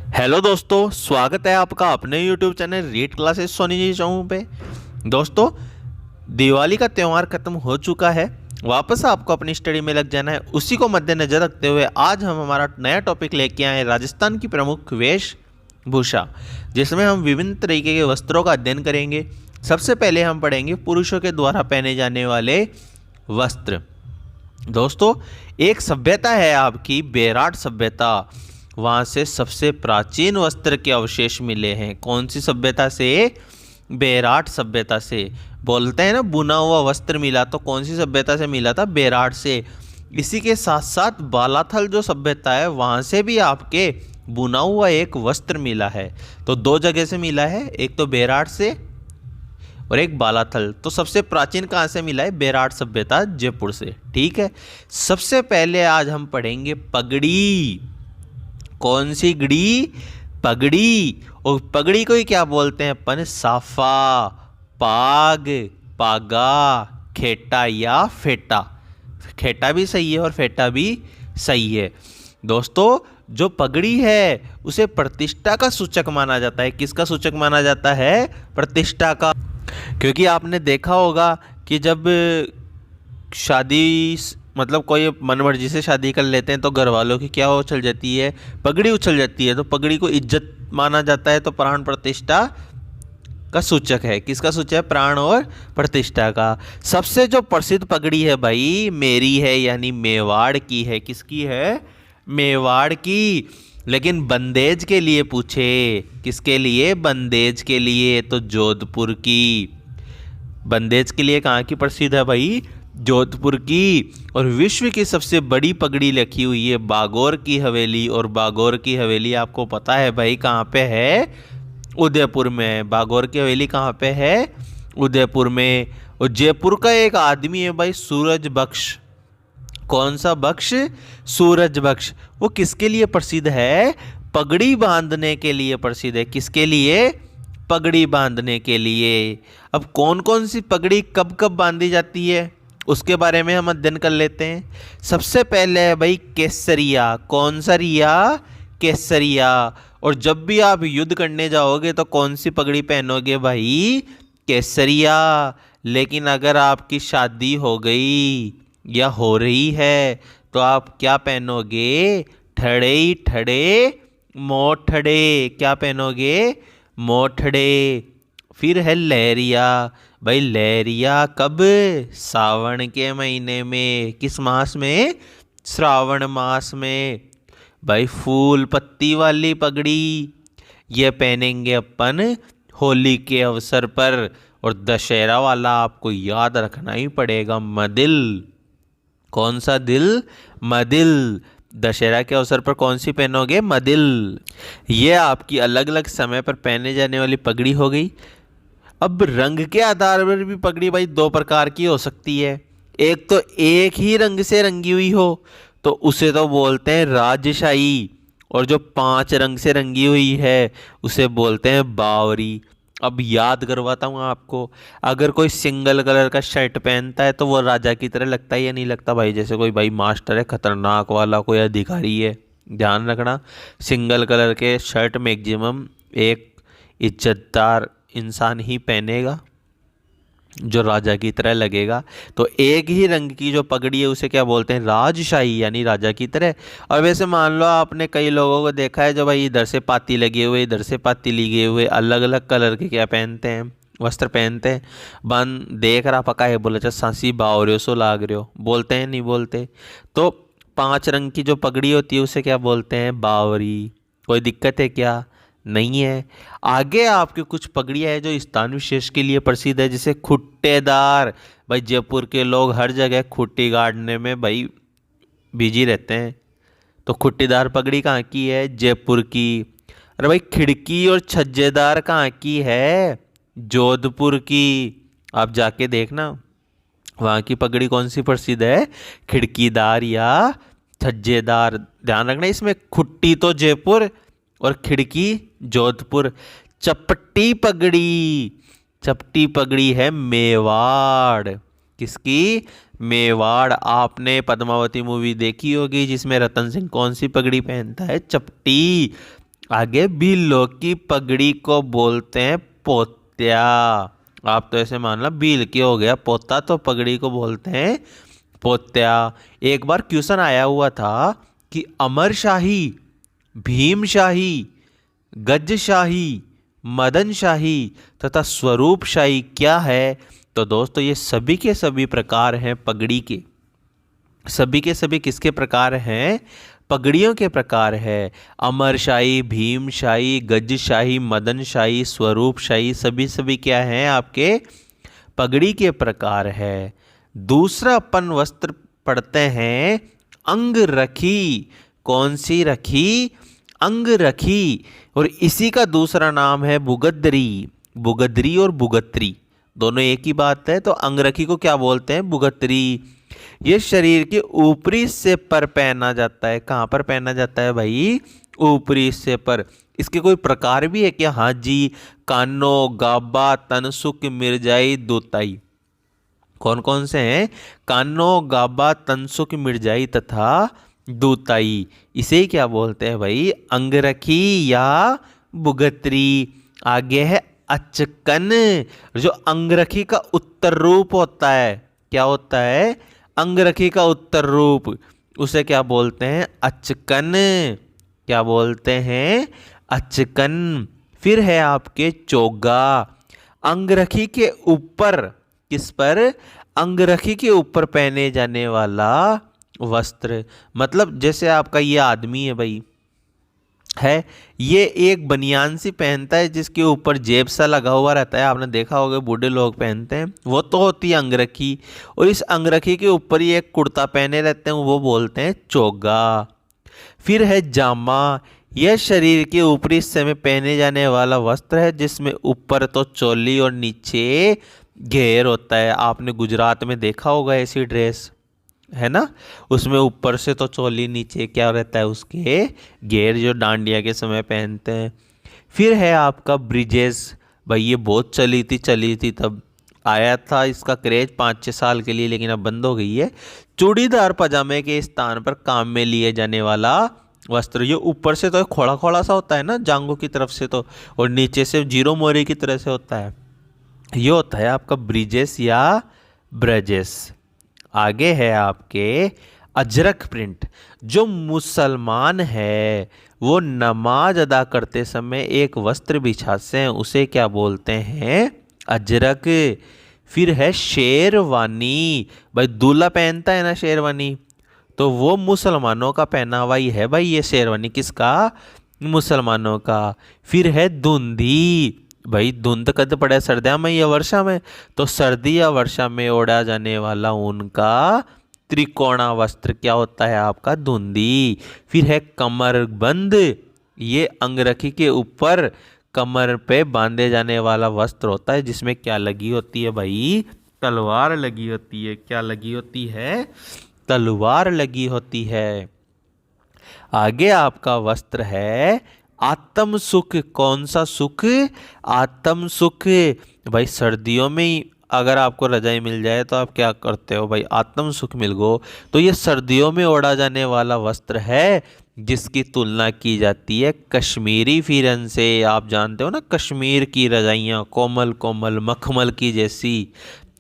Hello दोस्तों, स्वागत है आपका अपने YouTube channel read classes Soni ji चौं पे। दोस्तों, दिवाली का त्यौहार खत्म हो चुका है। वापस आपको अपनी स्टडी में लग जाना है। उसी को मद्देनजर रखते हुए आज हम हमारा नया टॉपिक लेके आए हैं, राजस्थान की प्रमुख वेशभूषा, जिसमें हम विभिन्न तरीके के वस्त्रों का अध्ययन करेंगे। सबसे पहले हम पढ़ेंगे पुरुषों के द्वारा पहने जाने वाले वस्त्र। दोस्तों, एक सभ्यता है आपकी बेराट सभ्यता, वहाँ से सबसे प्राचीन वस्त्र के अवशेष मिले हैं। कौन सी सभ्यता से? बेराट सभ्यता से। बोलते हैं ना बुना हुआ वस्त्र मिला, तो कौन सी सभ्यता से मिला था? बेराट से। इसी के साथ साथ बालाथल जो सभ्यता है, वहाँ से भी आपके बुना हुआ एक वस्त्र मिला है। तो दो जगह से मिला है, एक तो बेराट से और एक बालाथल। तो सबसे प्राचीन कहाँ से मिला है? बेराट सभ्यता, जयपुर से। ठीक है, सबसे पहले आज हम पढ़ेंगे पगड़ी। कौन सी गड़ी? पगड़ी। और पगड़ी को ही क्या बोलते हैं अपन? साफा, पाग, पागा, खेटा या फेटा। खेटा भी सही है और फेटा भी सही है। दोस्तों, जो पगड़ी है उसे प्रतिष्ठा का सूचक माना जाता है। किसका सूचक माना जाता है? प्रतिष्ठा का। क्योंकि आपने देखा होगा कि जब शादी मतलब कोई मन मर्जी से शादी कर लेते हैं तो घर वालों की क्या उछल जाती है? पगड़ी उछल जाती है। तो पगड़ी को इज्जत माना जाता है, तो प्राण प्रतिष्ठा का सूचक है। किसका सूचक है? प्राण और प्रतिष्ठा का। सबसे जो प्रसिद्ध पगड़ी है भाई, मेरी है, यानी मेवाड़ की है। किसकी है? मेवाड़ की। लेकिन बंदेज के लिए पूछे, किसके लिए? बंदेज के लिए, तो जोधपुर की। बंदेज के लिए कहाँ की प्रसिद्ध है भाई? जोधपुर की। और विश्व की सबसे बड़ी पगड़ी रखी हुई है बागौर की हवेली। और बागौर की हवेली आपको पता है भाई कहाँ पे है? उदयपुर में है। बागौर की हवेली कहाँ पे है? उदयपुर में। और जयपुर का एक आदमी है भाई, सूरज बख्श। कौन सा बख्श? सूरज बख्श। वो किसके लिए प्रसिद्ध है? पगड़ी बांधने के लिए प्रसिद्ध है। किसके लिए? पगड़ी बांधने के लिए। अब कौन कौन सी पगड़ी कब कब बांधी जाती है उसके बारे में हम अध्ययन कर लेते हैं। सबसे पहले है भाई केसरिया। कौन सा रिया? केसरिया। और जब भी आप युद्ध करने जाओगे तो कौन सी पगड़ी पहनोगे भाई? केसरिया। लेकिन अगर आपकी शादी हो गई या हो रही है तो आप क्या पहनोगे? ठड़े ही ठड़े, मोठड़े। क्या पहनोगे? मोठड़े। फिर है लहरिया। भाई लहरिया कब? सावन के महीने में। किस मास में? श्रावण मास में। भाई फूल पत्ती वाली पगड़ी, ये पहनेंगे अपन होली के अवसर पर। और दशहरा वाला आपको याद रखना ही पड़ेगा, मदिल। कौन सा दिल? मदिल। दशहरा के अवसर पर कौन सी पहनोगे? मदिल। ये आपकी अलग अलग समय पर पहने जाने वाली पगड़ी हो गई। अब रंग के आधार पर भी पगड़ी भाई दो प्रकार की हो सकती है। एक तो एक ही रंग से रंगी हुई हो, तो उसे तो बोलते हैं राजशाही। और जो 5 रंग से रंगी हुई है उसे बोलते हैं बावरी। अब याद करवाता हूँ आपको। अगर कोई सिंगल कलर का शर्ट पहनता है तो वो राजा की तरह लगता है या नहीं लगता भाई? जैसे कोई भाई मास्टर है, खतरनाक वाला कोई अधिकारी है। ध्यान रखना, सिंगल कलर के शर्ट मैक्सिमम एक इज्जतदार इंसान ही पहनेगा जो राजा की तरह लगेगा। तो एक ही रंग की जो पगड़ी है उसे क्या बोलते हैं? राजशाही, यानी राजा की तरह। और वैसे मान लो आपने कई लोगों को देखा है जो भाई इधर से पाती लगे हुए, इधर से पाती लगे हुए, अलग अलग कलर के क्या पहनते हैं? वस्त्र पहनते हैं। बन देख रहा पका है, बोले अच्छा सांसी बाव रहे हो, सो लाग रहे हो। बोलते हैं नहीं बोलते? तो 5 रंग की जो पगड़ी होती है उसे क्या बोलते हैं? बावरी। कोई दिक्कत है क्या? नहीं है। आगे आपके कुछ पगड़ियाँ है जो स्थान विशेष के लिए प्रसिद्ध है, जैसे खुट्टेदार। भाई जयपुर के लोग हर जगह खुट्टी गाड़ने में भाई बिजी रहते हैं। तो खुट्टीदार पगड़ी कहाँ की है? जयपुर की। अरे भाई खिड़की और छज्जेदार कहाँ की है? जोधपुर की। आप जाके देखना वहाँ की पगड़ी कौन सी प्रसिद्ध है, खिड़कीदार या छज्जेदार। ध्यान रखना, इसमें खुट्टी तो जयपुर और खिड़की जोधपुर। चपटी पगड़ी, चपटी पगड़ी है मेवाड़। किसकी? मेवाड़। आपने पद्मावती मूवी देखी होगी जिसमें रतन सिंह कौन सी पगड़ी पहनता है? चपटी। आगे भीलों की पगड़ी को बोलते हैं पोत्या। आप तो ऐसे मान लो भील के हो गया पोता, तो पगड़ी को बोलते हैं पोत्या। एक बार क्वेश्चन आया हुआ था कि अमर शाही, भीम शाही, गज शाही, मदन शाही तथा स्वरूप शाही क्या है? तो दोस्तों ये सभी के सभी प्रकार हैं पगड़ी के। सभी के सभी किसके प्रकार हैं? पगड़ियों के प्रकार है। अमर शाही, भीम शाही, गज शाही, मदन शाही, स्वरूप शाही, सभी सभी क्या हैं? आपके पगड़ी के प्रकार है। दूसरा अपन वस्त्र पढ़ते हैं अंग रखी। कौन सी रखी? अंग रखी। और इसी का दूसरा नाम है बुगदरी। बुगदरी और बुगत्री दोनों एक ही बात है। तो अंगरखी को क्या बोलते हैं? बुगत्री। ये शरीर के ऊपरी हिस्से पर पहना जाता है। कहाँ पर पहना जाता है भाई? ऊपरी हिस्से पर। इसके कोई प्रकार भी है क्या? हाँ जी, कानो, गाबा, तनसुक, मिर्जाई, दूताई। कौन कौन से हैं? कानो, गाबा, तनसुक, मिर्जाई तथा दूताई। इसे क्या बोलते हैं भाई? अंगरखी या बुगत्री। आगे है अचकन। जो अंगरखी का उत्तर रूप होता है, क्या होता है? अंगरखी का उत्तर रूप, उसे क्या बोलते हैं? अचकन। क्या बोलते हैं? अचकन। फिर है आपके चोगा। अंगरखी के ऊपर, किस पर? अंगरखी के ऊपर पहने जाने वाला वस्त्र। मतलब जैसे आपका ये आदमी है भाई, है, ये एक बनियान सी पहनता है जिसके ऊपर जेब सा लगा हुआ रहता है। आपने देखा होगा बूढ़े लोग पहनते हैं, वो तो होती है अंगरखी। और इस अंगरखी के ऊपर ही एक कुर्ता पहने रहते हैं, वो बोलते हैं चोगा। फिर है जामा। यह शरीर के ऊपरी हिस्से में पहने जाने वाला वस्त्र है जिसमें ऊपर तो चोली और नीचे घेर होता है। आपने गुजरात में देखा होगा ऐसी ड्रेस, है ना? उसमें ऊपर से तो चोली, नीचे क्या रहता है? उसके घेर, जो डांडिया के समय पहनते हैं। फिर है आपका ब्रिजेस। भाई ये बहुत चली थी तब आया था इसका क्रेज 5-6 साल के लिए, लेकिन अब बंद हो गई है। चूड़ीदार पजामे के स्थान पर काम में लिए जाने वाला वस्त्र। ये ऊपर से तो खोड़ा खोड़ा सा होता है ना, जांघों की तरफ से तो, और नीचे से जीरो मोरी की तरह से होता है। ये होता है आपका ब्रिजेस या ब्रजेस। आगे है आपके अजरक प्रिंट। जो मुसलमान है वो नमाज अदा करते समय एक वस्त्र बिछाते हैं, उसे क्या बोलते हैं? अजरक। फिर है शेरवानी। भाई दूल्हा पहनता है ना शेरवानी, तो वो मुसलमानों का पहनावा ही है भाई। ये शेरवानी किसका? मुसलमानों का। फिर है धुंधी। भाई धुंध कद पड़े सर्दियों में या वर्षा में? तो सर्दी या वर्षा में ओढ़ा जाने वाला उनका त्रिकोणा वस्त्र क्या होता है? आपका धुंधी। फिर है कमरबंद। ये अंगरखी के ऊपर कमर पे बांधे जाने वाला वस्त्र होता है जिसमें क्या लगी होती है भाई? तलवार लगी होती है। क्या लगी होती है? तलवार लगी होती है। आगे आपका वस्त्र है आत्म सुख। कौन सा सुख? आत्म सुख। भाई सर्दियों में ही अगर आपको रजाई मिल जाए तो आप क्या करते हो भाई? आत्म सुख मिल गो। तो ये सर्दियों में ओढ़ा जाने वाला वस्त्र है जिसकी तुलना की जाती है कश्मीरी फिरन से। आप जानते हो ना कश्मीर की रजाइयाँ कोमल कोमल मखमल की जैसी,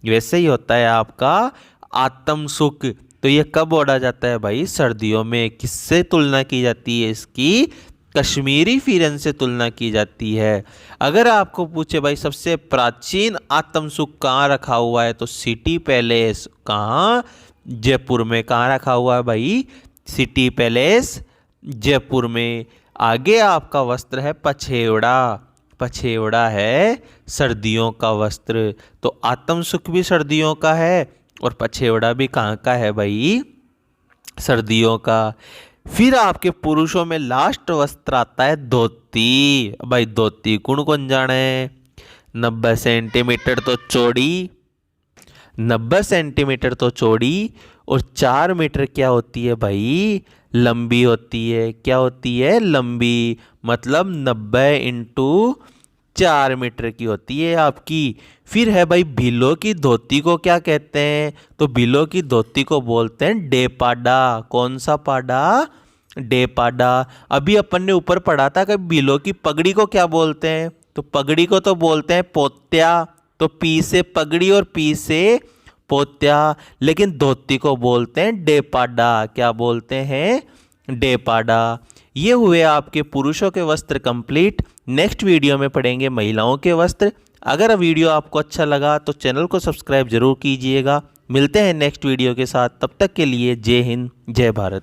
वैसे ही होता है आपका आत्म सुख। तो ये कब ओढ़ा जाता है भाई? सर्दियों में। किससे तुलना की जाती है इसकी? कश्मीरी फिरन से तुलना की जाती है। अगर आपको पूछे भाई सबसे प्राचीन आत्म सुख कहाँ रखा हुआ है, तो सिटी पैलेस। कहाँ? जयपुर में। कहाँ रखा हुआ है भाई? सिटी पैलेस जयपुर में। आगे आपका वस्त्र है पछेवड़ा। पछेवड़ा है सर्दियों का वस्त्र। तो आत्म सुख भी सर्दियों का है और पछेवड़ा भी कहाँ का है भाई? सर्दियों का। फिर आपके पुरुषों में लास्ट वस्त्र आता है धोती। भाई धोती कौन कौन जाने? 90 सेंटीमीटर तो चौड़ी, 90 सेंटीमीटर तो चौड़ी और 4 मीटर क्या होती है भाई? लंबी होती है। क्या होती है? लंबी। मतलब 90 × 4 मीटर की होती है आपकी। फिर है भाई भीलों की धोती को क्या कहते हैं? तो भीलों की धोती को बोलते हैं डे पाडा। कौन सा पाडा? डेपाडा। अभी अपन ने ऊपर पढ़ा था कि बिलो की पगड़ी को क्या बोलते हैं, तो पगड़ी को तो बोलते हैं पोत्या, तो पी से पगड़ी और पी से पोत्या। लेकिन धोती को बोलते हैं डेपाडा। क्या बोलते हैं? डेपाडा। ये हुए आपके पुरुषों के वस्त्र कंप्लीट। नेक्स्ट वीडियो में पढ़ेंगे महिलाओं के वस्त्र। अगर वीडियो आपको अच्छा लगा तो चैनल को सब्सक्राइब जरूर कीजिएगा। मिलते हैं नेक्स्ट वीडियो के साथ, तब तक के लिए जय हिंद जय भारत।